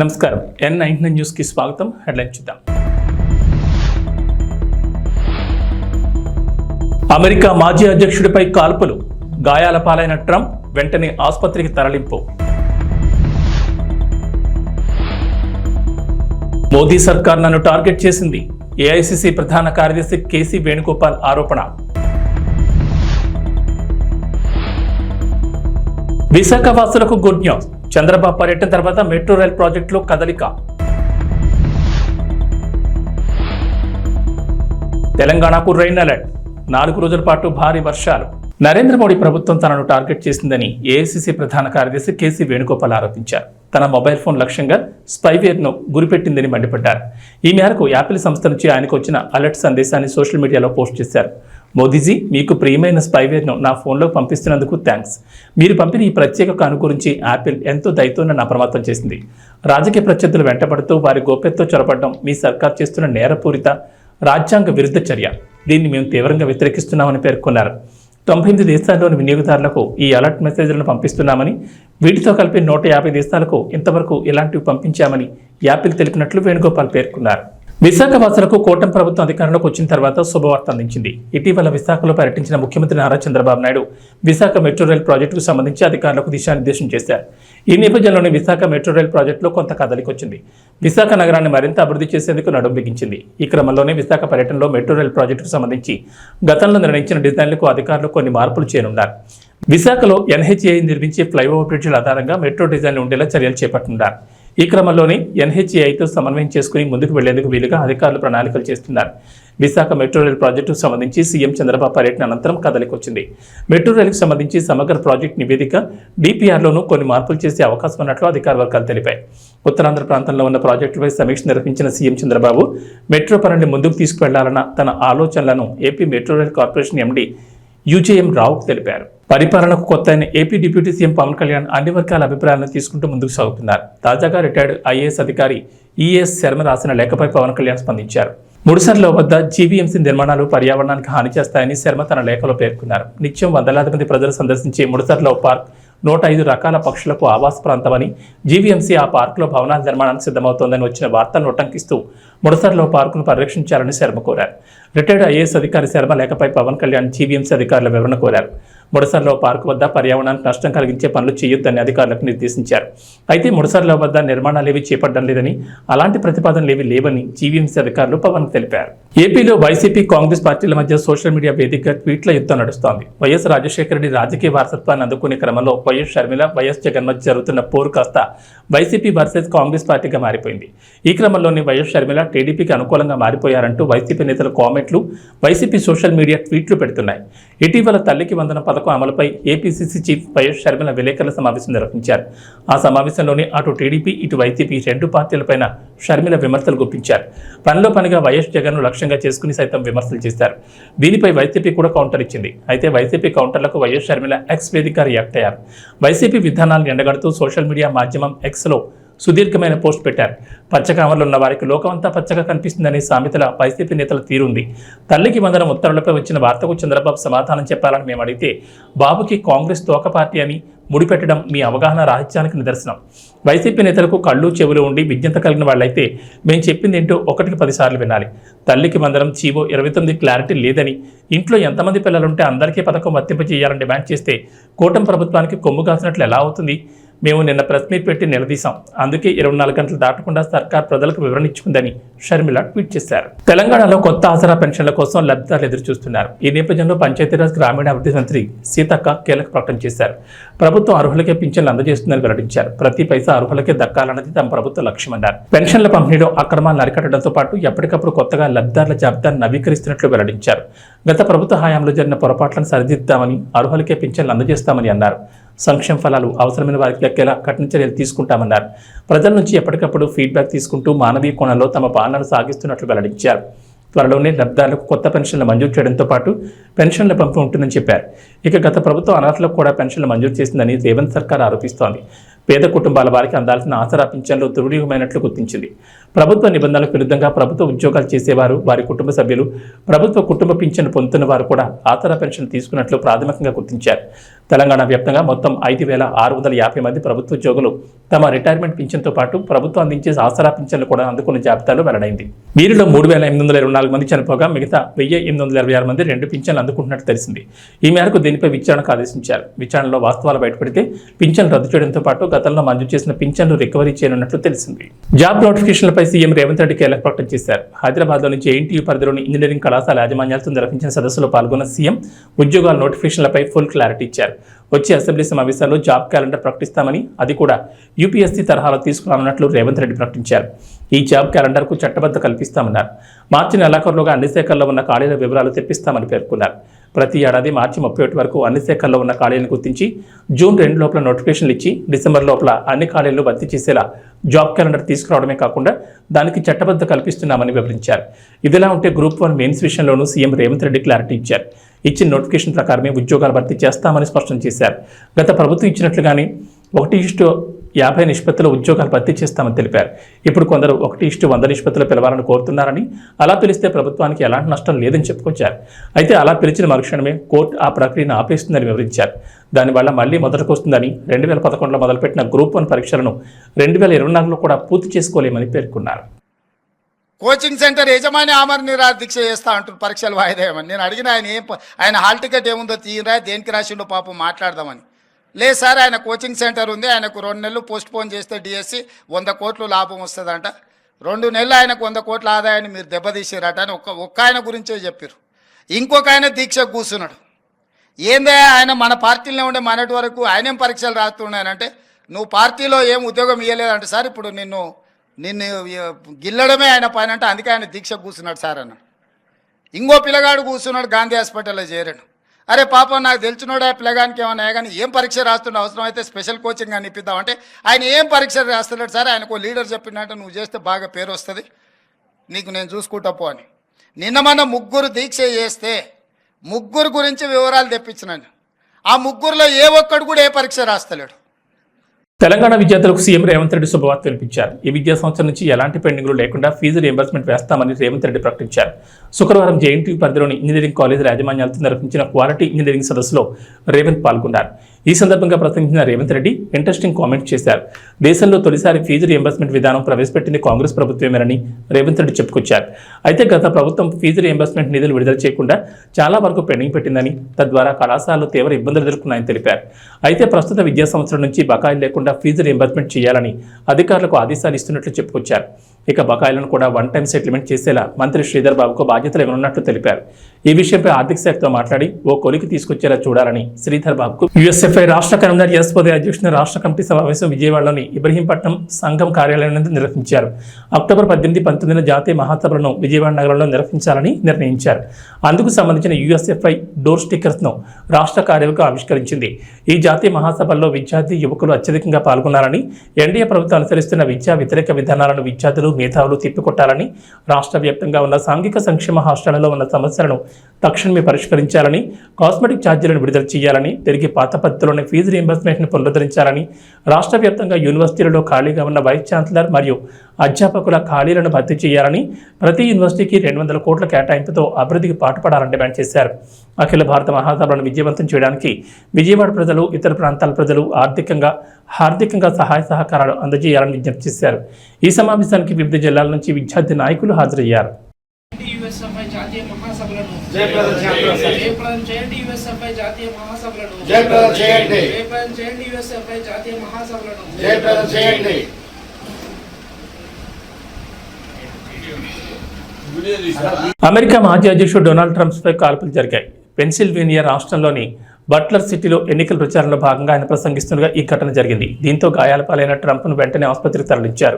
నమస్కారం N99 news కి స్వాగతం. హెడ్లైన్ చూద్దాం. అమెరికా మాజీ అధ్యక్షుడిపై కాల్పులు, గాయాల పాలైన ట్రంప్ వెంటనే ఆసుపత్రికి తరలింపు. మోదీ సర్కార్ నన్ను టార్గెట్ చేసింది, ఏఐసిసి ప్రధాన కార్యదర్శి కేసీ వేణుగోపాల్ ఆరోపణ. విశాఖ వాసులకు గుడ్ న్యూస్, చంద్రబాబు పర్యటన తర్వాత మెట్రో రైల్ ప్రాజెక్టులో కదలిక. తెలంగాణకు రెయిన్ అలర్ట్, 4 రోజుల పాటు భారీ వర్షాలు. నరేంద్ర మోడీ ప్రభుత్వం తనను టార్గెట్ చేసిందని ఏఐసిసి ప్రధాన కార్యదర్శి కేసీ వేణుగోపాల్ ఆరోపించారు. తన మొబైల్ ఫోన్ లక్ష్యంగా స్పైవేర్ను గురిపెట్టిందని మండిపడ్డారు. ఈ మేరకు యాపిల్ సంస్థ నుంచి ఆయనకు వచ్చిన అలర్ట్ సందేశాన్ని సోషల్ మీడియాలో పోస్ట్ చేశారు. మోదీజీ, మీకు ప్రియమైన స్పైవేర్ను నా ఫోన్లో పంపిస్తున్నందుకు థ్యాంక్స్. మీరు పంపిన ఈ ప్రత్యేక కాను గురించి యాపిల్ ఎంతో దయతో నన్ను అప్రమత్తం చేసింది. రాజకీయ ప్రత్యర్థులు వెంటబడుతూ వారి గోప్యతతో చొరబడడం మీ సర్కార్ చేస్తున్న నేరపూరిత రాజ్యాంగ విరుద్ధ చర్య. దీన్ని మేము తీవ్రంగా వ్యతిరేకిస్తున్నామని పేర్కొన్నారు. 98 దేశాల్లోని వినియోగదారులకు ఈ అలర్ట్ మెసేజ్లను పంపిస్తున్నామని, వీటితో కలిపి 150 దేశాలకు ఇంతవరకు ఇలాంటివి పంపించామని యాపిల్ తెలిపినట్లు వేణుగోపాల్ పేర్కొన్నారు. విశాఖ వాసులకు కూటమి ప్రభుత్వం అధికారంలోకి వచ్చిన తర్వాత శుభవార్త అందించింది. ఇటీవల విశాఖలో పర్యటించిన ముఖ్యమంత్రి నారా చంద్రబాబు నాయుడు విశాఖ మెట్రో రైల్ ప్రాజెక్టుకు సంబంధించి అధికారులకు దిశానిర్దేశం చేశారు. ఈ నేపథ్యంలోనే విశాఖ మెట్రో రైల్ ప్రాజెక్టులో కొంత కదలికొచ్చింది. విశాఖ నగరాన్ని మరింత అభివృద్ధి చేసేందుకు నడుం బిగించింది. ఈ క్రమంలోనే విశాఖ పర్యటనలో మెట్రో రైల్ ప్రాజెక్టుకు సంబంధించి గతంలో నిర్ణయించిన డిజైన్లకు అధికారులు కొన్ని మార్పులు చేయనున్నారు. విశాఖలో ఎన్హెచ్ఏఐ నిర్మించే ఫ్లైఓవర్ బ్రిడ్జిల ఆధారంగా మెట్రో డిజైన్లు ఉండేలా చర్యలు చేపట్టనున్నారు. ఈ క్రమంలోనే ఎన్హెచ్ఏఐతో సమన్వయం చేసుకుని ముందుకు వెళ్లేందుకు వీలుగా అధికారులు ప్రణాళికలు చేస్తున్నారు. విశాఖ మెట్రో రైల్ ప్రాజెక్టుకు సంబంధించి సీఎం చంద్రబాబు పర్యటన అనంతరం కదలికొచ్చింది. మెట్రో రైలుకు సంబంధించి సమగ్ర ప్రాజెక్టు నివేదిక డిపిఆర్లోనూ కొన్ని మార్పులు చేసే అవకాశం ఉన్నట్లు అధికార వర్గాలు తెలిపాయి. ఉత్తరాంధ్ర ప్రాంతంలో ఉన్న ప్రాజెక్టులపై సమీక్ష నిర్వహించిన సీఎం చంద్రబాబు మెట్రో పనులను ముందుకు తీసుకువెళ్లాలన్న తన ఆలోచనలను AP metro rail corporation MD UJM రావుకు తెలిపారు. పరిపాలనకు కొత్త అయిన AP deputy CM Pawan Kalyan అన్ని వర్గాల అభిప్రాయాలను తీసుకుంటూ ముందుకు సాగుతున్నారు. తాజాగా రిటైర్డ్ ఐఏఎస్ అధికారి ఈఎస్ శర్మ రాసిన లేఖపై పవన్ కళ్యాణ్ స్పందించారు. ముడిసర్ల వద్ద జీవీఎంసీ నిర్మాణాలు పర్యావరణానికి హాని చేస్తాయని శర్మ తన లేఖలో పేర్కొన్నారు. నిత్యం వందలాది మంది ప్రజలు సందర్శించే ముడిసర్ల పార్క్ 105 రకాల పక్షులకు ఆవాస ప్రాంతమని, జీవీఎంసీ ఆ పార్కులో భవనాల నిర్మాణానికి సిద్ధమవుతోందని వచ్చిన వార్తలను ఉటంకిస్తూ ముడిసర్ల పార్కును పరిరక్షించాలని శర్మ కోరారు. రిటైర్డ్ ఐఏఎస్ అధికారి శర్మ లేఖపై పవన్ కళ్యాణ్ జీవీఎంసీ అధికారుల వివరణ కోరారు. ముడిసర్ల పార్కు వద్ద పర్యావరణానికి నష్టం కలిగించే పనులు చేయొద్దని అధికారులకు నిర్దేశించారు. అయితే ముడిసర్ల వద్ద నిర్మాణాలేవి చేపట్టడం లేదని, అలాంటి ప్రతిపాదనలేవి లేవని జీవీఎంసీ అధికారులు పవన్ తెలిపారు. ఏపీలో వైసీపీ కాంగ్రెస్ పార్టీల మధ్య సోషల్ మీడియా వేదికగా ట్వీట్ల యుద్ధం నడుస్తోంది. వైఎస్ రాజశేఖర రెడ్డి రాజకీయ వారసత్వాన్ని అందుకునే క్రమంలో వైఎస్ షర్మిల, వైఎస్ జగన్ మధ్య జరుగుతున్న పోరు కాస్త వైసీపీ వర్సెస్ కాంగ్రెస్ పార్టీగా మారిపోయింది. ఈ క్రమంలోనే వైఎస్ షర్మిల టీడీపీకి అనుకూలంగా మారిపోయారంటూ వైసీపీ నేతల కామెంట్లు, వైసీపీ సోషల్ మీడియా ట్వీట్లు పెడుతున్నాయి. ఇటీవల తల్లికి వందనం పథకం అమలుపై ఏపీసీసీ చీఫ్ వైఎస్ షర్మిల విలేకరుల సమావేశం నిర్వహించారు. ఆ సమావేశంలోనే అటు టీడీపీ ఇటు వైసీపీ 2 పార్టీలపైన షర్మిల విమర్శలు గుప్పించారు. పనిలో పనిగా వైఎస్ జగన్ను లక్ష్యంగా చేసుకుని సైతం విమర్శలు చేశారు. దీనిపై వైసీపీ కూడా కౌంటర్ ఇచ్చింది. అయితే వైసీపీ కౌంటర్లకు వైఎస్ షర్మిల ఎక్స్ వేదిక రియాక్ట్ అయ్యారు. వైసీపీ విధానాలను ఎండగడుతూ సోషల్ మీడియా మాధ్యమం ఎక్స్లో సుదీర్ఘమైన పోస్ట్ పెట్టారు. పచ్చకామర్లు ఉన్న వారికి లోకమంతా పచ్చగా కనిపిస్తుందనే సామెతల వైసీపీ నేతల తీరుంది. తల్లికి వందనం ఉత్తర్వులపై వచ్చిన వార్తకు చంద్రబాబు సమాధానం చెప్పాలని మేము అడిగితే, బాబుకి కాంగ్రెస్ తోక పార్టీ అని ముడిపెట్టడం మీ అవగాహన రాహిత్యానికి నిదర్శనం. వైసీపీ నేతలకు కళ్ళు చెవులు ఉండి విజ్ఞత కలిగిన వాళ్ళైతే మేము చెప్పింది ఏంటో 1కి 10 సార్లు వినాలి. తల్లికి వందనం చీవో 29 క్లారిటీ లేదని, ఇంట్లో ఎంతమంది పిల్లలుంటే అందరికీ పథకం వర్తింపజేయాలని డిమాండ్ చేస్తే కూటమి ప్రభుత్వానికి కొమ్ము కాసినట్లు ఎలా అవుతుంది? మేము నిన్న ప్రెస్ మీట్ పెట్టి నిలదీశాం. అందుకే 24 గంటలు దాటకుండా సర్కార్ ప్రజలకు వివరణ ఇచ్చుకుందని షర్మిల ట్వీట్ చేశారు. తెలంగాణలో కొత్త ఆసరా పెన్షన్ల కోసం లబ్ధిదారులు ఎదురు చూస్తున్నారు. ఈ నేపథ్యంలో పంచాయతీరాజ్ గ్రామీణాభివృద్ధి మంత్రి సీతక్క కీలక ప్రకటన చేశారు. ప్రభుత్వం అర్హులకే పింఛన్లు అందజేస్తుందని వెల్లడించారు. ప్రతి పైసా అర్హులకే దక్కాలన్నది తమ ప్రభుత్వ లక్ష్యమన్నారు. పెన్షన్ల పంపిణీలో అక్రమాలను అరికట్టడంతో పాటు ఎప్పటికప్పుడు కొత్తగా లబ్ధిదారుల జాబితాను నవీకరిస్తున్నట్లు వెల్లడించారు. గత ప్రభుత్వ హయాంలో జరిగిన పొరపాట్లను సరిదిద్దామని, అర్హులకే పింఛన్లు అందజేస్తామని అన్నారు. సంక్షేమ ఫలాలు అవసరమైన వారికి దక్కేలా కఠిన చర్యలు తీసుకుంటామన్నారు. ప్రజల నుంచి ఎప్పటికప్పుడు ఫీడ్బ్యాక్ తీసుకుంటూ మానవీయ కోణంలో తమ పాలనను సాగిస్తున్నట్లు వెల్లడించారు. త్వరలోనే లబ్ధిదారులకు కొత్త పెన్షన్లు మంజూరు చేయడంతో పాటు పెన్షన్ల పంపిణీ ఉంటుందని చెప్పారు. ఇక గత ప్రభుత్వం అనర్హులకు కూడా పెన్షన్లు మంజూరు చేసిందని రేవంత్ సర్కార్ ఆరోపిస్తోంది. పేద కుటుంబాల వారికి అందాల్సిన ఆసరా పింఛన్లు దుర్వినియోగమైనట్లు గుర్తించింది. ప్రభుత్వ నిబంధనలకు విరుద్ధంగా ప్రభుత్వ ఉద్యోగాలు చేసేవారు, వారి కుటుంబ సభ్యులు, ప్రభుత్వ కుటుంబ పింఛన్లు పొందుతున్న వారు కూడా ఆసరా పెన్షన్ తీసుకున్నట్లు ప్రాథమికంగా గుర్తించారు. తెలంగాణ వ్యాప్తంగా మొత్తం 5,650 మంది ప్రభుత్వ ఉద్యోగులు తమ రిటైర్మెంట్ పింఛన్తో పాటు ప్రభుత్వం అందించే ఆసరా పింఛన్లు కూడా అందుకున్న జాబితాలో వెల్లడైంది. వీరిలో 3,824 మంది చనిపోగా మిగతా 1,826 మంది 2 పింఛన్లు అందుకుంటున్నట్టు తెలిసింది. ఈ మేరకు దీనిపై విచారణకు ఆదేశించారు. విచారణలో వాస్తవాలు బయటపడితే పింఛన్లు రద్దు చేయడంతో పాటు గతంలో మంజూరు చేసిన పింఛన్లు రికవరీ చేయనున్నట్లు తెలిసింది. జాబ్ నోటిఫికేషన్లపై సీఎం రేవంత్ రెడ్డి కీలక ప్రకటన చేశారు. హైదరాబాద్లోని జేఎన్టీయూ పరిధిలోని ఇంజనీరింగ్ కళాశాల యాజమాన్యాలతో నిర్వహించిన సదస్సులో పాల్గొన్న సీఎం ఉద్యోగాల నోటిఫికేషన్లపై ఫుల్ క్లారిటీ ఇచ్చారు. వచ్చే అసెంబ్లీ సమావేశాల్లో జాబ్ క్యాలెండర్ ప్రకటిస్తామని, అది కూడా యూపీఎస్సీ తరహాలో తీసుకురానున్నట్లు రేవంత్ రెడ్డి ప్రకటించారు. ఈ జాబ్ క్యాలెండర్కు చట్టబద్ధ కల్పిస్తామన్నారు. మార్చి నెలాఖరులోగా అన్ని శాఖల్లో ఉన్న ఖాళీల వివరాలు తెప్పిస్తామని పేర్కొన్నారు. ప్రతి ఏడాది మార్చి 31 వరకు అన్ని శాఖల్లో ఉన్న ఖాళీలను గుర్తించి జూన్ 2 లోపల నోటిఫికేషన్లు ఇచ్చి డిసెంబర్ లోపల అన్ని ఖాళీలను భర్తీ చేసేలా జాబ్ క్యాలెండర్ తీసుకురావడమే కాకుండా దానికి చట్టబద్ధ కల్పిస్తున్నామని వివరించారు. ఇదిలా ఉంటే గ్రూప్ 1 మెయిన్స్ విషయంలోనూ సీఎం రేవంత్ రెడ్డి క్లారిటీ ఇచ్చారు. ఇచ్చిన నోటిఫికేషన్ ప్రకారమే ఉద్యోగాలు భర్తీ చేస్తామని స్పష్టం చేశారు. గత ప్రభుత్వం ఇచ్చినట్లుగానే 1:50 నిష్పత్తిలో ఉద్యోగాలు భర్తీ చేస్తామని తెలిపారు. ఇప్పుడు కొందరు 1:100 నిష్పత్తిలో పిలవాలని కోరుతున్నారని, అలా పిలిస్తే ప్రభుత్వానికి ఎలాంటి నష్టం లేదని చెప్పుకొచ్చారు. అయితే అలా పిలిచిన మరుక్షణమే కోర్టు ఆ ప్రక్రియను ఆపేస్తుందని వివరించారు. దానివల్ల మళ్లీ మొదటికి వస్తుందని, 2011లో మొదలుపెట్టిన గ్రూప్ 1 పరీక్షలను 2024లో కూడా పూర్తి చేసుకోలేమని పేర్కొన్నారు. కోచింగ్ సెంటర్ యజమాని ఆమరణ నిరాహార దీక్ష చేస్తా అంటారు పరీక్షలు వాయిదా వేయమని. నేను అడిగిన ఆయన హాల్ టికెట్ ఏముందో తీయరా, దేనికి రాసిండో పాపం మాట్లాడదామని. లేదు సార్, ఆయన కోచింగ్ సెంటర్ ఉంది, ఆయనకు 2 నెలలు పోస్ట్ పోన్ చేస్తే డిఎస్సి 100 కోట్లు లాభం వస్తుందంట, 2 నెలలు ఆయనకు 100 కోట్ల ఆదాయాన్ని మీరు దెబ్బతీసారట అని ఒక్క ఆయన గురించే చెప్పారు. ఇంకొక ఆయన దీక్ష కూర్చున్నాడు. ఏందే ఆయన మన పార్టీలో ఉండే మనటి వరకు ఆయనేం పరీక్షలు రాస్తున్నాయనంటే, నువ్వు పార్టీలో ఏం ఉద్యోగం ఇవ్వలేదంటే సార్, ఇప్పుడు నిన్ను గిల్లడమే ఆయన పైన అంటే, అందుకే ఆయన దీక్ష కూర్చున్నాడు సార్ అన్న. ఇంకో పిల్లగాడు కూర్చున్నాడు, గాంధీ హాస్పిటల్లో చేరాడు. అరే పాపం, నాకు తెలిసినోడే పిల్లగానికి ఏమన్నా కానీ ఏం పరీక్ష రాస్తుండే, అవసరం అయితే స్పెషల్ కోచింగ్ అని ఇప్పిద్దామంటే ఆయన ఏం పరీక్ష రాస్తున్నాడు సార్, ఆయనకు లీడర్ చెప్పిందంటే నువ్వు చేస్తే బాగా పేరు వస్తుంది, నీకు నేను చూసుకుంటా పో అని. నిన్న మన 3 దీక్ష చేస్తే 3 గురించి వివరాలు తెప్పించినాను. ఆ 3లో ఏ ఒక్కడు కూడా ఏ పరీక్ష రాస్తలేడు. తెలంగాణ విద్యార్థులకు సీఎం రేవంత్ రెడ్డి శుభవార్త వినిపించారు. ఈ విద్యా సంవత్సరం నుంచి ఎలాంటి పెండింగ్లు లేకుండా ఫీజు రియంబర్స్మెంట్ వేస్తామని రేవంత్ రెడ్డి ప్రకటించారు. శుక్రవారం జేఎన్టీయూ పరిధిలోని ఇంజనీరింగ్ కాలేజీల యాజమాన్యాలతో నిర్వహించిన క్వాలిటీ ఇంజనీరింగ్ సదస్సులో రేవంత్ పాల్గొన్నారు. ఈ సందర్భంగా ప్రసంగించిన రేవంత్ రెడ్డి ఇంట్రెస్టింగ్ కామెంట్ చేశారు. దేశంలో తొలిసారి ఫీజు రియంబర్స్మెంట్ విధానం ప్రవేశపెట్టింది కాంగ్రెస్ ప్రభుత్వమేనని రేవంత్ రెడ్డి చెప్పుకొచ్చారు. అయితే గత ప్రభుత్వం ఫీజు రియంబర్స్మెంట్ నిధులు విడుదల చేయకుండా చాలా వరకు పెండింగ్ పెట్టిందని, తద్వారా కళాశాలలు తీవ్ర ఇబ్బందులు ఎదుర్కొన్నాయని తెలిపారు. అయితే ప్రస్తుత విద్యా సంవత్సరం నుంచి బకాయిలు లేకుండా ఫీజు రియంబర్స్మెంట్ చేయాలని అధికారులకు ఆదేశాలు ఇస్తున్నట్లు చెప్పుకొచ్చారు. ఇక బకాయిలను కూడా 1 టైం సెటిల్మెంట్ చేసేలా మంత్రి శ్రీధర్ బాబుకు బాధ్యతలు ఇవ్వనున్నట్లు తెలిపారు. ఈ విషయంపై ఆర్థిక శాఖతో మాట్లాడి ఓ కొలికి తీసుకొచ్చేలా చూడాలని శ్రీధర్ బాబుకు యూఎస్ఎఫ్ఐ రాష్ట్ర కన్వీనర్ ఎస్పోదే అధ్యక్షుని రాష్ట్ర కమిటీ సమావేశం విజయవాడలోని ఇబ్రహీంపట్నం సంఘం కార్యాలయం నుండి నిర్వహించారు. అక్టోబర్ 18, 19 జాతీయ మహాసభలను విజయవాడ నగరంలో నిర్వహించాలని నిర్ణయించారు. అందుకు సంబంధించిన యూఎస్ఎఫ్ఐ డోర్ స్టిక్కర్స్ను రాష్ట్ర కార్యవర్గం ఆవిష్కరించింది. ఈ జాతీయ మహాసభల్లో విద్యార్థి యువకులు అత్యధికంగా పాల్గొన్నారని, ఎన్డీఏ ప్రభుత్వం అనుసరిస్తున్న విద్యా వ్యతిరేక విధానాలను విద్యార్థులు మేధావులు తిప్పికొట్టాలని, రాష్ట్ర వ్యాప్తంగా ఉన్న సాంఘిక సంక్షేమ హాస్టళ్లలో ఉన్న సమస్యలను తక్షణమే పరిష్కరించాలని, కాస్మెటిక్ ఛార్జీలను విడుదల చేయాలని, తిరిగి పాత పద్ధతిలోనే ఫీజు రియంబర్స్మెంట్ను పునరుద్ధరించాలని, రాష్ట్ర వ్యాప్తంగా యూనివర్సిటీలలో ఖాళీగా ఉన్న వైస్ ఛాన్సలర్ మరియు అధ్యాపకుల ఖాళీలను భర్తీ చేయాలని, ప్రతి యూనివర్సిటీకి 200 కోట్ల కేటాయింపుతో అభివృద్ధికి పాటుపడాలని డిమాండ్ చేశారు. అఖిల భారత మహాసభలను విజయవంతం చేయడానికి విజయవాడ ప్రజలు, ఇతర ప్రాంతాల ప్రజలు హార్దికంగా సహాయ సహకారాలు అందజేయాలని విజ్ఞప్తి చేశారు. ఈ సమావేశానికి వివిధ జిల్లాల నుంచి విద్యార్థి నాయకులు హాజరయ్యారు. అమెరికా మాజీ అధ్యక్షుడు డొనాల్డ్ ట్రంప్పై కాల్పులు జరిగాయి. పెన్సిల్వేనియా రాష్ట్రంలోని బట్లర్ సిటీలో ఎన్నికల ప్రచారంలో భాగంగా ఆయన ప్రసంగిస్తుండగా ఈ ఘటన జరిగింది. దీంతో గాయాల పాలైన ట్రంప్ను వెంటనే ఆసుపత్రికి తరలించారు.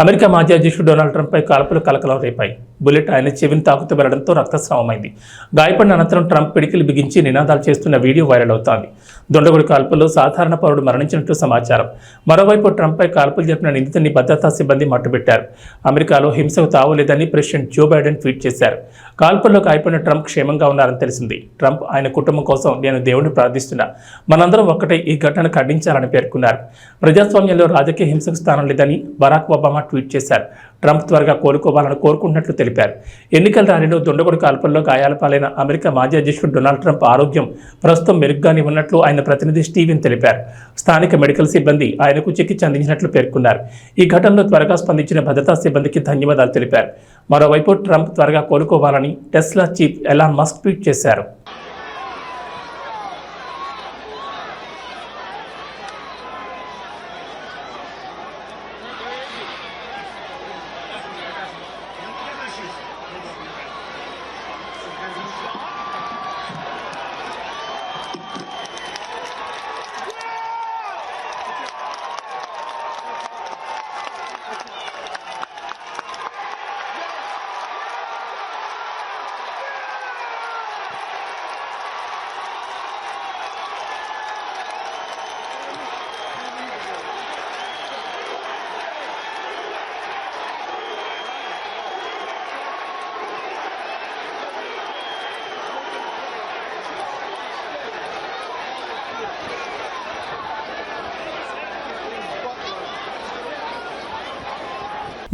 అమెరికా మాజీ అధ్యక్షుడు డొనాల్డ్ ట్రంప్పై కాల్పులు కలకలం రేపాయి. బుల్లెట్ ఆయన చెవిని తాకుతూ వెళ్లడంతో రక్తస్రావమైంది. గాయపడిన అనంతరం ట్రంప్ పిడికిలు బిగించి నినాదాలు చేస్తున్న వీడియో వైరల్ అవుతోంది. దొండగుడి కాల్పుల్లో సాధారణ పౌరుడు మరణించినట్లు సమాచారం. మరోవైపు ట్రంప్పై కాల్పులు జరిపిన నిందితుడిని భద్రతా సిబ్బంది మట్టుబెట్టారు. అమెరికాలో హింసకు తావులేదని ప్రెసిడెంట్ జో బైడెన్ ట్వీట్ చేశారు. కాల్పుల్లో గాయపడిన ట్రంప్ క్షేమంగా ఉన్నారని తెలిసింది. ట్రంప్ ఆయన కుటుంబం కోసం నేను దేవుడిని ప్రార్థిస్తున్నా, మనందరం ఒక్కటే ఈ ఘటనను ఖండించాలని పేర్కొన్నారు. ప్రజాస్వామ్యంలో రాజకీయ హింసకు స్థానం లేదని బరాక్ ఒబామా ట్వీట్ చేశారు. ట్రంప్ త్వరగా కోలుకోవాలని కోరుకుంటున్నట్లు తెలిపారు. ఎన్నికల ర్యాలీలో దుండగుడి కాల్పుల్లో గాయాల పాలైన అమెరికా మాజీ అధ్యక్షుడు డొనాల్డ్ ట్రంప్ ఆరోగ్యం ప్రస్తుతం మెరుగ్గానే ఉన్నట్లు ఆయన ప్రతినిధి స్టీవెన్ తెలిపారు. స్థానిక మెడికల్ సిబ్బంది ఆయనకు చికిత్స అందించినట్లు పేర్కొన్నారు. ఈ ఘటనలో త్వరగా స్పందించిన భద్రతా సిబ్బందికి ధన్యవాదాలు తెలిపారు. మరోవైపు ట్రంప్ త్వరగా కోలుకోవాలని Tesla chief Elon Musk tweet చేశారు.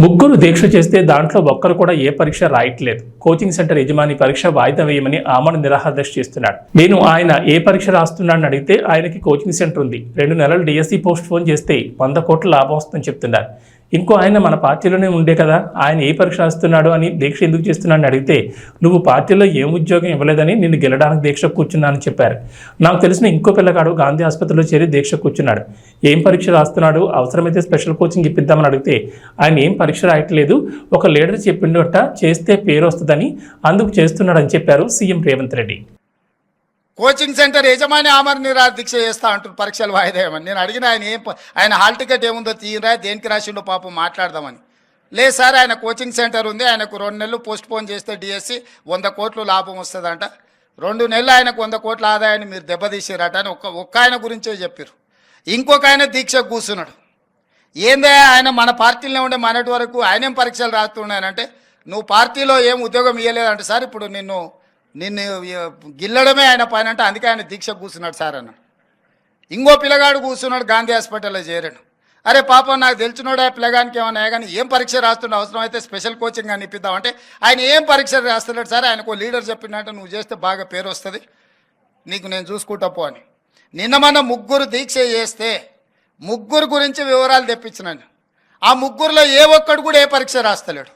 ముగ్గురు దీక్ష చేస్తే దాంట్లో ఒక్కరు కూడా ఏ పరీక్ష రాయట్లేదు. కోచింగ్ సెంటర్ యజమాని పరీక్ష వాయిదా వేయమని ఆమను నిరాహారదీక్ష చేస్తున్నాడు. నేను ఆయన ఏ పరీక్ష రాస్తున్నాడని అడిగితే ఆయనకి కోచింగ్ సెంటర్ ఉంది, 2 నెలలు డిఎస్సి పోస్ట్ పోన్ చేస్తే 100 కోట్ల లాభం వస్తుందని చెప్తున్నారు. ఇంకో ఆయన మన పార్టీలోనే ఉండే కదా, ఆయన ఏ పరీక్ష రాస్తున్నాడు అని దీక్ష ఎందుకు చేస్తున్నాడని అడిగితే నువ్వు పార్టీలో ఏం ఉద్యోగం ఇవ్వలేదని నిన్ను గెలడానికి దీక్ష కూర్చున్నానని చెప్పారు. నాకు తెలిసిన ఇంకో పిల్లగాడు గాంధీ ఆసుపత్రిలో చేరి దీక్ష కూర్చున్నాడు. ఏం పరీక్ష రాస్తున్నాడు, అవసరమైతే స్పెషల్ కోచింగ్ ఇప్పిద్దామని అడిగితే ఆయన ఏం పరీక్ష రాయట్లేదు, ఒక లీడర్ చెప్పిండట చేస్తే పేరు వస్తుందని అందుకు చేస్తున్నాడని చెప్పారు CM Revanth Reddy. Coaching centre యజమాని ఆమరణ నిరాహార దీక్ష చేస్తా అంటారు పరీక్షలు వాయిదా వేయమని. నేను అడిగిన ఆయన హాల్ టికెట్ ఏముందో తీయరా, దేనికి రాసిండో పాపం మాట్లాడదామని. లేదు సార్, ఆయన కోచింగ్ సెంటర్ ఉంది, ఆయనకు 2 నెలలు పోస్ట్ పోన్ చేస్తే డిఎస్సి 100 కోట్లు లాభం వస్తుందంట, 2 నెలలు ఆయనకు 100 కోట్ల ఆదాయాన్ని మీరు దెబ్బతీసారట అని ఒక్క ఆయన గురించే చెప్పారు. ఇంకొక ఆయన దీక్ష కూర్చున్నాడు. ఏందే ఆయన మన పార్టీలో ఉండే మనటి వరకు ఆయనేం పరీక్షలు రాస్తున్నాయనంటే నువ్వు పార్టీలో ఏం ఉద్యోగం ఇవ్వలేదంటే సార్ ఇప్పుడు నిన్ను గిల్లడమే ఆయన పైన అంటే అందుకే ఆయన దీక్ష కూర్చున్నాడు సార్ అన్న. ఇంకో పిల్లగాడు కూర్చున్నాడు గాంధీ హాస్పిటల్లో చేరాడు. అరే పాపం నాకు తెలిసినోడే పిల్లగానికి ఏమన్నా కానీ ఏం పరీక్ష రాస్తుండే, అవసరం అయితే స్పెషల్ కోచింగ్ అని ఇప్పిద్దామంటే ఆయన ఏం పరీక్ష రాస్తున్నాడు సార్, ఆయనకు లీడర్ చెప్పిందంటే నువ్వు చేస్తే బాగా పేరు వస్తుంది, నీకు నేను చూసుకుంటా పో అని. నిన్న మన 3 దీక్ష చేస్తే 3 గురించి వివరాలు తెప్పించినాను. ఆ 3లో ఏ ఒక్కడు కూడా ఏ పరీక్ష రాస్తలేడు.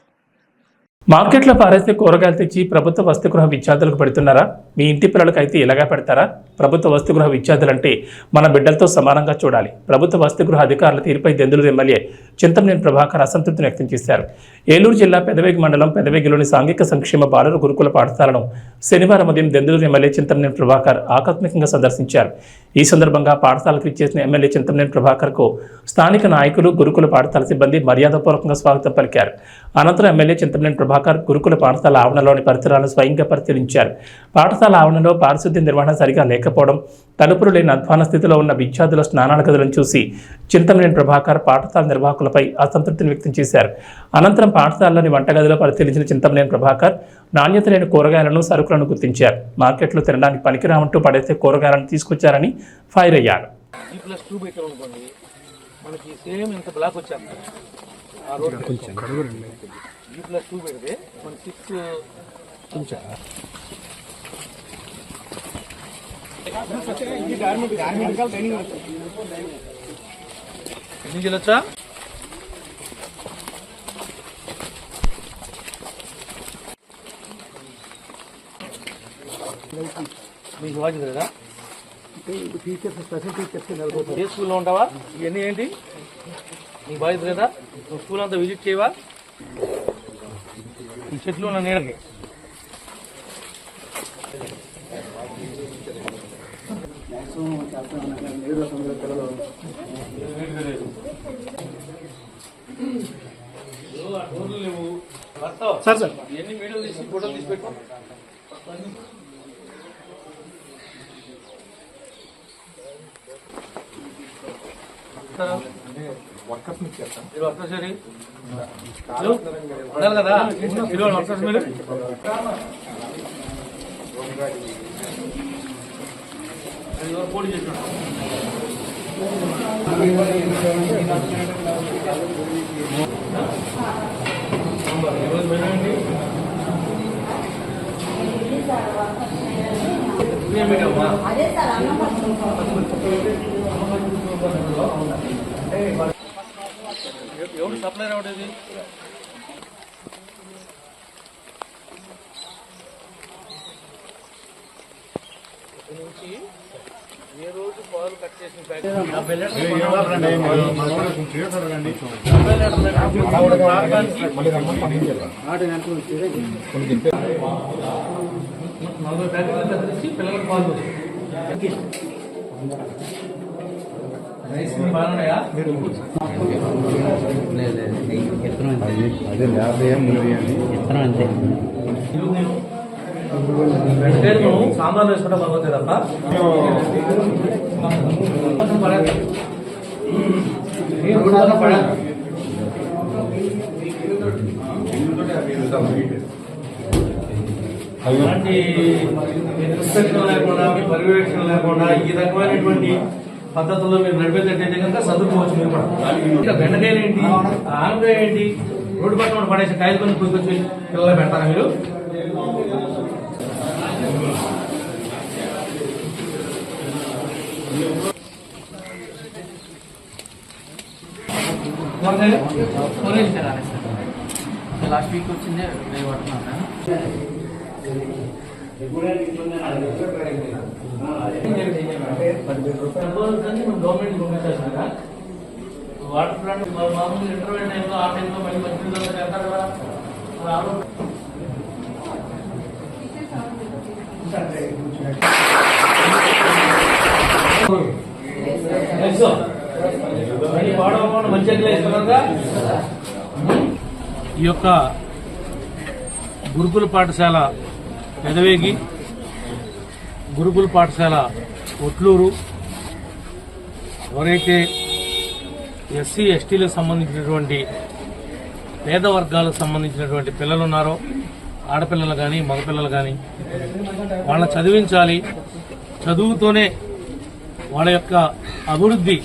మార్కెట్లో పారేస్తే కూరగాయలు తెచ్చి ప్రభుత్వ వసతిగృహ విద్యార్థులకు పెడుతున్నారా? మీ ఇంటి పిల్లలకు అయితే ఇలాగా పెడతారా? ప్రభుత్వ వసతిగృహ విద్యార్థులంటే మన బిడ్డలతో సమానంగా చూడాలి. ప్రభుత్వ వసతిగృహ అధికారుల తీరుపై దెందులూరు ఎమ్మెల్యే చింతమనేని ప్రభాకర్ అసంతృప్తిని వ్యక్తం చేశారు. ఏలూరు జిల్లా పెదవేగి మండలం పెదవేగిలోని సాంఘిక సంక్షేమ బాలుర గురుకుల పాఠశాలను శనివారం ఉదయం దెందులూరు ఎమ్మెల్యే చింతమనేని ప్రభాకర్ ఆకస్మికంగా సందర్శించారు. ఈ సందర్భంగా పాఠశాలకు ఇచ్చేసిన ఎమ్మెల్యే చింతమనేని ప్రభాకర్కు స్థానిక నాయకులు, గురుకుల పాఠశాల సిబ్బంది మర్యాదపూర్వకంగా స్వాగతం పలికారు. అనంతరం ఎమ్మెల్యే చింతమనేని ప్రభాకర్ గురుకుల పాఠశాల ఆవరణలోని పరిసరాలను స్వయంగా పరిశీలించారు. పాఠశాల ఆవరణలో పారిశుద్ధ్య నిర్వహణ సరిగా లేకపోవడం, తలుపులు లేని అధ్వాన స్థితిలో ఉన్న విద్యార్థుల స్నానాల గదులను చూసి చింతమనేని ప్రభాకర్ పాఠశాల నిర్వాహకులపై అసంతృప్తిని వ్యక్తం చేశారు. అనంతరం పాఠశాలలోని వంటగదిలో పరిశీలించిన చింతమనేని ప్రభాకర్ నాణ్యత లేని కూరగాయలను, సరుకులను గుర్తించారు. మార్కెట్లో తినడానికి పనికిరామంటూ పడేసే కూరగాయలను తీసుకొచ్చారని ఫైర్ అయ్యారు. G+2 పెడితే మన 6 ఎన్ని చేయొచ్చా? మీకు వాజ్ కదా టీచర్స్ స్పెషల్ టీచర్స్ ఏ స్కూల్లో ఉంటావా? ఇవన్నీ ఏంటి నీ బాధ్యత కదా? స్కూల్ అంతా విజిట్ చేయవా? ఈ చెట్లు ఉన్న నీడకి సార్ ఎన్ని వీడియోలు తీసి ఫోటోలు తీసి పెట్టు. వర్కర్స్ మీరు వర్కర్స్ ఉండాలి కదా, వర్కర్స్ మీరు పోటీ చేసినాడు. పెట్టావా? ఎవరు సప్లై రావడేది? నుంచి ఏ రోజు పాలు కట్ చేసిన నలభై ప్యాకెట్లు తెచ్చి పిల్లలకు పాలు రైస్ బాగున్నాయా? సాంబార్ వేసుకుంటే బాగుంటుంది తప్ప అలాంటి ఇన్స్పెక్షన్ లేకుండా మీ పర్యవేక్షణ లేకుండా ఈ రకమైనటువంటి పద్ధతుల్లో మీరు నడిపేటట్టయితే కనుక చదువుకోవచ్చు. మీరు కూడా ఇంకా బెండకాయలు ఏంటి, ఆనకాయ ఏంటి, రోడ్డు పక్కన పడేసి కాయలు కొని తీసుకొచ్చి పిల్లలు పెడతారా మీరు? లాస్ట్ వీక్ వచ్చిందే గవర్నమెంట్ పంపించాల్సిందా? వాటర్ ప్లాంట్ మామూలు ఇంటర్వ్యూ టైంలో ఆ టైంలో మళ్ళీ మంచి వెళ్తారు కదా. ఈ యొక్క గురుకుల పాఠశాల పెదవేగి, గురుకుల పాఠశాల ఒట్లూరు, ఎవరైతే ఎస్సీ ఎస్టీలకు సంబంధించినటువంటి పేద వర్గాలకు సంబంధించినటువంటి పిల్లలు ఉన్నారో, ఆడపిల్లలు కానీ మగపిల్లలు కానీ, వాళ్ళని చదివించాలి, చదువుతోనే వాళ్ళ యొక్క అభివృద్ధి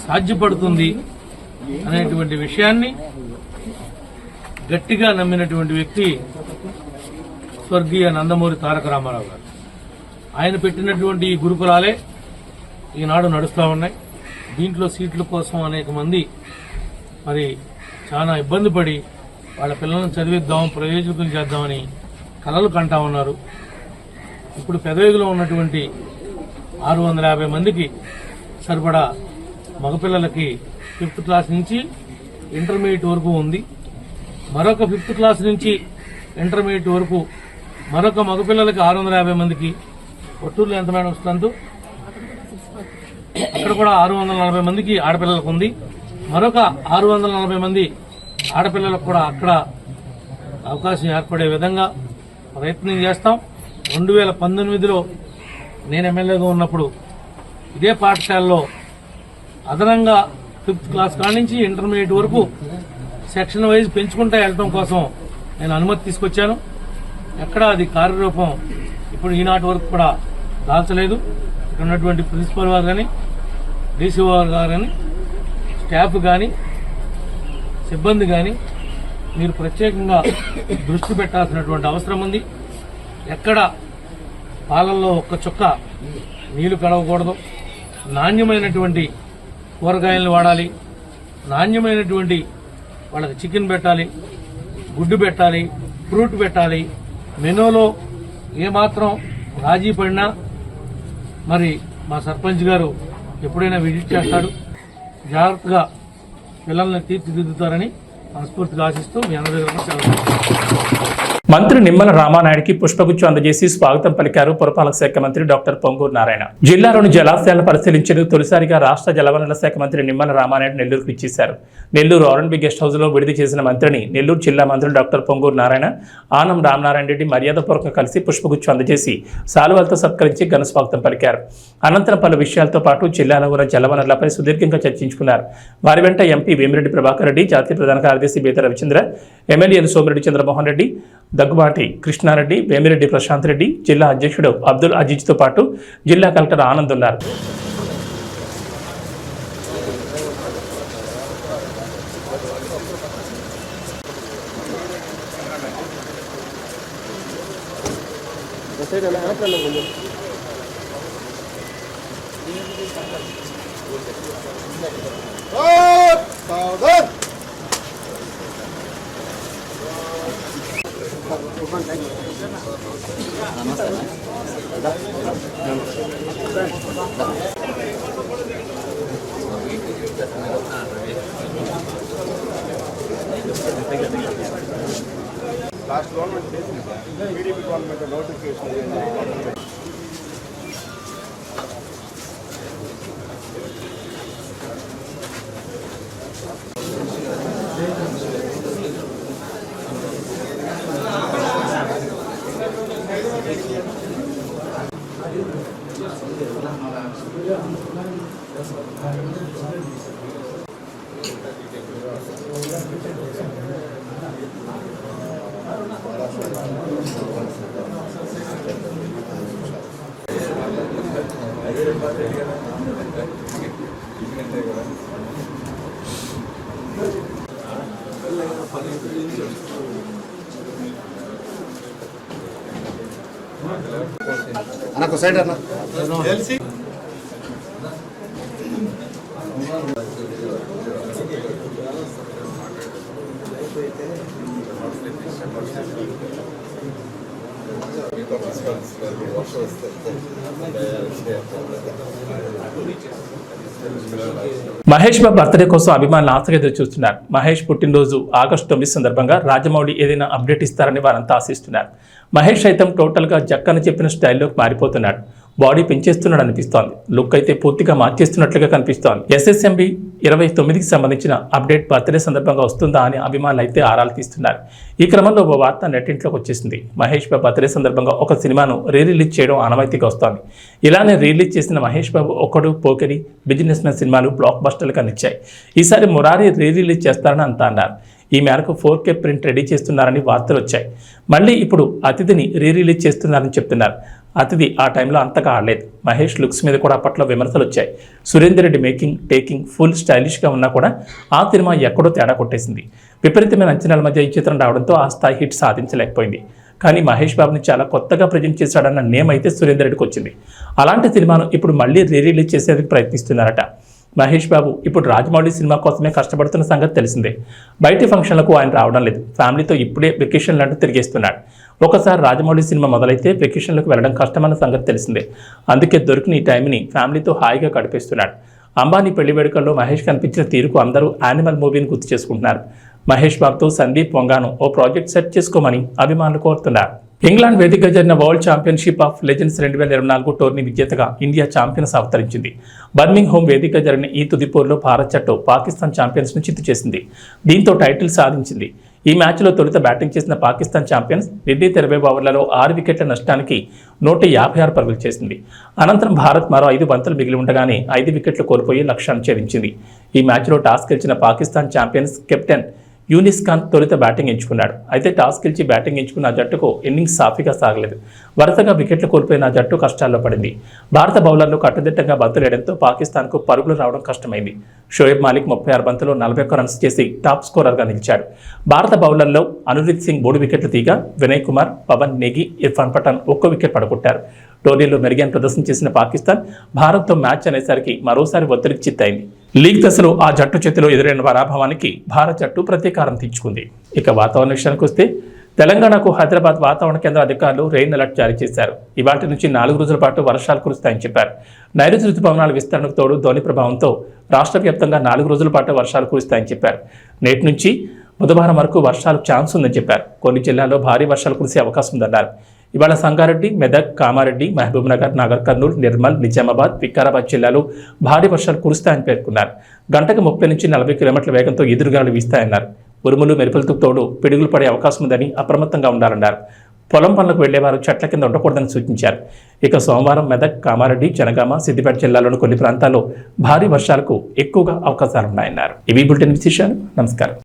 సాధ్యపడుతుంది అనేటువంటి విషయాన్ని గట్టిగా నమ్మినటువంటి వ్యక్తి స్వర్గీయ నందమూరి తారక రామారావు గారు. ఆయన పెట్టినటువంటి ఈ గురుకులాలే ఈనాడు నడుస్తూ ఉన్నాయి. దీంట్లో సీట్ల కోసం అనేక మంది మరి చాలా ఇబ్బంది పడి వాళ్ళ పిల్లలను చదివిద్దాం, ప్రయోజకులు చేద్దామని కలలు కంటా ఉన్నారు. ఇప్పుడు పెదవేగిలో ఉన్నటువంటి 650 మందికి సరిపడా మగపిల్లలకి 5th క్లాస్ నుంచి ఇంటర్మీడియట్ వరకు ఉంది. మరొక 5th క్లాస్ నుంచి ఇంటర్మీడియట్ వరకు మరొక మగపిల్లలకి 650 మందికి. ఒట్టూరులో ఎంత మేడం వస్తుంది? అక్కడ కూడా 640 మందికి ఆడపిల్లలకు ఉంది. మరొక 640 మంది ఆడపిల్లలకు కూడా అక్కడ అవకాశం ఏర్పడే విధంగా ప్రయత్నం చేస్తాం. 2019లో నేను ఎమ్మెల్యేగా ఉన్నప్పుడు ఇదే పాఠశాలలో అదనంగా 5th క్లాస్ కాడి నుంచి ఇంటర్మీడియట్ వరకు సెక్షన్ వైజ్ పెంచుకుంటూ వెళ్ళడం కోసం నేను అనుమతి తీసుకొచ్చాను. ఎక్కడ అది కార్యరూపం ఇప్పుడు ఈనాటి వరకు కూడా దాల్చలేదు. ఇక్కడ ఉన్నటువంటి ప్రిన్సిపల్ వారు కానీ, డీసీ వారు కానీ, స్టాఫ్ కానీ, సిబ్బంది కానీ మీరు ప్రత్యేకంగా దృష్టి పెట్టాల్సినటువంటి అవసరం ఉంది. ఎక్కడ పాలల్లో ఒక్క చుక్క నీళ్లు కడవకూడదు. నాణ్యమైనటువంటి కూరగాయలను వాడాలి, నాణ్యమైనటువంటి వాళ్ళకి చికెన్ పెట్టాలి, గుడ్డు పెట్టాలి, ఫ్రూట్ పెట్టాలి. మెనూలో ఏమాత్రం రాజీ పడినా మరి మా సర్పంచ్ గారు ఎప్పుడైనా విజిట్ చేస్తాడు. జాగ్రత్తగా పిల్లల్ని తీర్చిదిద్దుతారని మనస్ఫూర్తిగా ఆశిస్తూ మీ అందరి దగ్గర సెలవు. మంత్రి నిమ్మల రామానాయుడికి పుష్పగుచ్చం అందజేసి స్వాగతం పలికారు పురపాలక శాఖ మంత్రి డాక్టర్ పొంగూరు నారాయణ. జిల్లాలోని జలాశయాలను పరిశీలించేందుకు తొలిసారిగా రాష్ట్ర జలవనరుల శాఖ మంత్రి నిమ్మల రామానాయుడు నెల్లూరుకు ఇచ్చేశారు. నెల్లూరు ఆర్ఎండ్బి గెస్ట్ హౌస్ లో విడుదల చేసిన మంత్రిని నెల్లూరు జిల్లా మంత్రి డాక్టర్ పొంగూరు నారాయణ, ఆనం రామనారాయణ రెడ్డి మర్యాదపూర్వకంగా కలిసి పుష్పగుచ్చం అందజేసి శాలువాలతో సత్కరించి ఘన స్వాగతం పలికారు. అనంతరం పలు విషయాలతో పాటు జిల్లాలో ఉన్న జలవనరులపై సుదీర్ఘంగా చర్చించుకున్నారు. వారి వెంట ఎంపీ వేమిరెడ్డి ప్రభాకర్ రెడ్డి, జాతీయ ప్రధాన కార్యదర్శి బేత రవిచంద్ర, ఎమ్మెల్యేలు సోమిరెడ్డి చంద్రమోహన్ రెడ్డి, దగ్గుబాటి కృష్ణారెడ్డి, వేమిరెడ్డి ప్రశాంత్ రెడ్డి, జిల్లా అధ్యక్షుడు అబ్దుల్ అజీజ్తో పాటు జిల్లా కలెక్టర్ ఆనంద్ ఉన్నారు. లాస్ట్ గవర్నమెంట్ చేసింది సార్, టీడీపీ గవర్నమెంట్ నోటిఫికేషన్. అన్న సైడ్ అన్న మహేష్ బాబు బర్త్డే కోసం అభిమానులు ఆశగా ఎదురు చూస్తున్నారు. మహేష్ పుట్టినరోజు ఆగస్టు 9 సందర్భంగా రాజమౌళి ఏదైనా అప్డేట్ ఇస్తారని వారంతా ఆశిస్తున్నారు. మహేష్ సైతం టోటల్గా జక్కని చెప్పిన స్టైల్లోకి మారిపోతున్నాడు. బాడీ పెంచేస్తున్నాడు అనిపిస్తోంది. లుక్ అయితే పూర్తిగా మార్చేస్తున్నట్లుగా కనిపిస్తోంది. SSMB 29కి సంబంధించిన అప్డేట్ బర్త్డే సందర్భంగా వస్తుందా అని అభిమానులు అయితే ఆరాలు తీస్తున్నారు. ఈ క్రమంలో ఓ వార్త నెట్టింట్లోకి వచ్చేసింది. మహేష్ బాబు బర్త్డే సందర్భంగా ఒక సినిమాను రిలీజ్ చేయడం ఆనవాయితీగా వస్తోంది. ఇలానే రిలీజ్ చేసిన మహేష్ బాబు ఒకడు, పోకిరి, బిజినెస్ మ్యాన్ సినిమాలు బ్లాక్ బస్టర్లుగా నిచ్చాయి. ఈసారి మురారి రిలీజ్ చేస్తారని అంతా అన్నారు. ఈ మేరకు 4K ప్రింట్ రెడీ చేస్తున్నారని వార్తలు వచ్చాయి. మళ్ళీ ఇప్పుడు అతిథిని రిలీజ్ చేస్తున్నారని చెప్తున్నారు. అతిథి ఆ టైంలో అంతగా ఆడలేదు. మహేష్ లుక్స్ మీద కూడా అప్పట్లో విమర్శలు వచ్చాయి. Surender Reddy making, taking full స్టైలిష్గా ఉన్నా కూడా ఆ సినిమా ఎక్కడో తేడా కొట్టేసింది. విపరీతమైన అంచనాల మధ్య ఈ చిత్రం రావడంతో ఆ స్థాయి హిట్ సాధించలేకపోయింది. కానీ మహేష్ బాబుని చాలా కొత్తగా ప్రజెంట్ చేశాడన్న నేమ్ అయితే సురేందర్ రెడ్డికి వచ్చింది. అలాంటి సినిమాను ఇప్పుడు మళ్ళీ రిలీజ్ చేసేందుకు ప్రయత్నిస్తున్నారట. మహేష్ బాబు ఇప్పుడు రాజమౌళి సినిమా కోసమే కష్టపడుతున్న సంగతి తెలిసిందే. బయటి ఫంక్షన్లకు ఆయన రావడం లేదు. ఫ్యామిలీతో ఇప్పుడే వెకేషన్లు అంటూ తిరిగేస్తున్నాడు. ఒకసారి రాజమౌళి సినిమా మొదలైతే వెకేషన్లకు వెళ్ళడం కష్టమన్న సంగతి తెలిసిందే. అందుకే దొరికిన ఈ టైంని ఫ్యామిలీతో హాయిగా గడిపేస్తున్నాడు. అంబానీ పెళ్లి వేడుకల్లో మహేష్ కనిపించిన తీరుకు అందరూ యానిమల్ మూవీని గుర్తు చేసుకుంటున్నారు. మహేష్ బాబుతో సందీప్ వంగాను ఓ ప్రాజెక్ట్ సెట్ చేసుకోమని అభిమానులు కోరుతున్నారు. ఇంగ్లాండ్ వేదికగా జరిగిన world championship of legends 2024 tourney విజేతగా ఇండియా ఛాంపియన్స్ అవతరించింది. బర్మింగ్ హోమ్ వేదికగా జరిగిన ఈ తుది పోరులో భారత్ జట్టు పాకిస్తాన్ ఛాంపియన్స్ను చిత్తు చేసింది. దీంతో టైటిల్ సాధించింది. ఈ మ్యాచ్లో తొలుత బ్యాటింగ్ చేసిన పాకిస్తాన్ ఛాంపియన్స్ 20 ఓవర్లలో 6 వికెట్ల నష్టానికి 156 పరుగులు చేసింది. అనంతరం భారత్ మరో 5 బంతులు మిగిలి ఉండగానే 5 వికెట్లు కోల్పోయి లక్ష్యాన్ని ఛేదించింది. ఈ మ్యాచ్లో టాస్ గెలిచిన పాకిస్తాన్ ఛాంపియన్స్ కెప్టెన్ యూనిస్ ఖాన్ తొలుత బ్యాటింగ్ ఎంచుకున్నాడు. అయితే టాస్ గెలిచి బ్యాటింగ్ ఎంచుకున్న జట్టుకు ఇన్నింగ్స్ సాఫీగా సాగలేదు. వరుసగా వికెట్లు కోల్పోయిన జట్టు కష్టాల్లో పడింది. భారత బౌలర్లు కట్టుదిట్టంగా బంతులేయడంతో పాకిస్తాన్కు పరుగులు రావడం కష్టమైంది. షోయబ్ మాలిక్ 36 బంతుల్లో 41 రన్స్ చేసి టాప్ స్కోరర్గా నిలిచాడు. భారత బౌలర్లో అనురీత్ సింగ్ 3 వికెట్లు తీగా వినయ్ కుమార్, పవన్ నేగి, ఇర్ఫాన్ పఠాన్ 1 వికెట్ పడగొట్టారు. టోర్నీలో మెరుగైన ప్రదర్శన చేసిన పాకిస్తాన్ భారత్తో మ్యాచ్ అనేసరికి మరోసారి ఒత్తిడికి చిత్తైంది. లీగ్ దశలో ఆ జట్టు చేతిలో ఎదురైన పరాభవానికి భారత జట్టు ప్రతీకారం తీర్చుకుంది. ఇక వాతావరణ విషయానికి వస్తే తెలంగాణకు హైదరాబాద్ వాతావరణ కేంద్ర అధికారులు రెయిన్ అలర్ట్ జారీ చేశారు. ఇవాటి నుంచి 4 రోజుల పాటు వర్షాలు కురుస్తాయని చెప్పారు. నైరుతి రుతుపవనాల విస్తరణకు తోడు ధోని ప్రభావంతో రాష్ట్ర వ్యాప్తంగా 4 రోజుల పాటు వర్షాలు కురుస్తాయని చెప్పారు. నేటి నుంచి బుధవారం వరకు వర్షాలకు ఛాన్స్ ఉందని చెప్పారు. కొన్ని జిల్లాల్లో భారీ వర్షాలు కురిసే అవకాశం ఉందన్నారు. ఇవాళ సంగారెడ్డి, మెదక్, కామారెడ్డి, మహబూబ్ నగర్, నాగర్ కర్నూలు, నిర్మల్, నిజామాబాద్, వికారాబాద్ జిల్లాలో భారీ వర్షాలు కురుస్తాయని పేర్కొన్నారు. గంటకు 30 నుంచి 40 కిలోమీటర్ల వేగంతో ఎదురుగాలు వీస్తాయన్నారు. ఉరుములు, మెరుపులతో తోడు పిడుగులు పడే అవకాశం ఉందని అప్రమత్తంగా ఉండాలన్నారు. పొలం పనులకు వెళ్లేవారు చెట్ల కింద ఉండకూడదని సూచించారు. ఇక సోమవారం మెదక్, కామారెడ్డి, జనగామ, సిద్దిపేట జిల్లాలోని కొన్ని ప్రాంతాల్లో భారీ వర్షాలకు ఎక్కువగా అవకాశాలున్నాయన్నారు. ఇవి బులెటిన్ విశేషాలు. నమస్కారం.